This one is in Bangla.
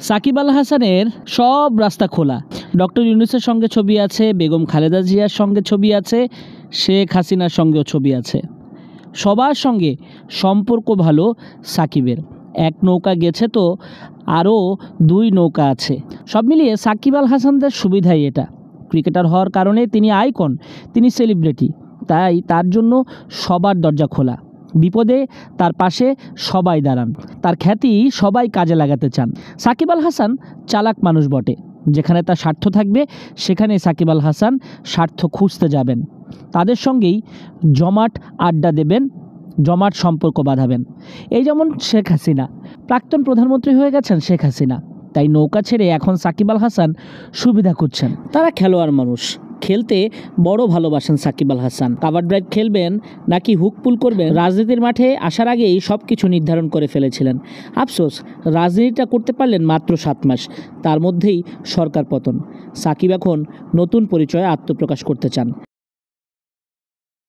সাকিব আল হাসানের সব রাস্তা খোলা। ডক্টর ইউনূসের সঙ্গে ছবি আছে, বেগম খালেদা জিয়ার সঙ্গে ছবি আছে, শেখ হাসিনার সঙ্গেও ছবি আছে। সবার সঙ্গে সম্পর্ক ভালো সাকিবের। এক নৌকা গেছে তো আরও 2 নৌকা আছে। সব মিলিয়ে সাকিব আল হাসানদের সুবিধাই এটা। ক্রিকেটার হওয়ার কারণে তিনি আইকন, তিনি সেলিব্রিটি, তাই তার জন্য সবার দরজা খোলা। বিপদে তার পাশে সবাই দাঁড়ান, তার খ্যাতি সবাই কাজে লাগাতে চান। সাকিব আল হাসান চালাক মানুষ বটে। যেখানে তার স্বার্থ থাকবে সেখানে সাকিব আল হাসান স্বার্থ খুঁজতে যাবেন। তাদের সঙ্গেই জমাট আড্ডা দেবেন, জমাট সম্পর্ক বাঁধাবেন। এই যেমন শেখ হাসিনা, প্রাক্তন প্রধানমন্ত্রী হয়ে গেছেন শেখ হাসিনা, তাই নৌকা ছেড়ে এখন সাকিব আল হাসান সুবিধা খুঁজছেন। তারা খেলোয়াড় মানুষ, খেলতে বড় ভালোবাসেন সাকিব আল হাসান। কাভার ড্রাইভ খেলবেন নাকি হুক পুল করবেন, রাজনীতির মাঠে আসার আগেই সব কিছু নির্ধারণ করে ফেলেছিলেন। আফসোস, রাজনীতিটা করতে পারলেন মাত্র 7 মাস, তার মধ্যেই সরকার পতন। সাকিব এখন নতুন পরিচয়ে আত্মপ্রকাশ করতে চান।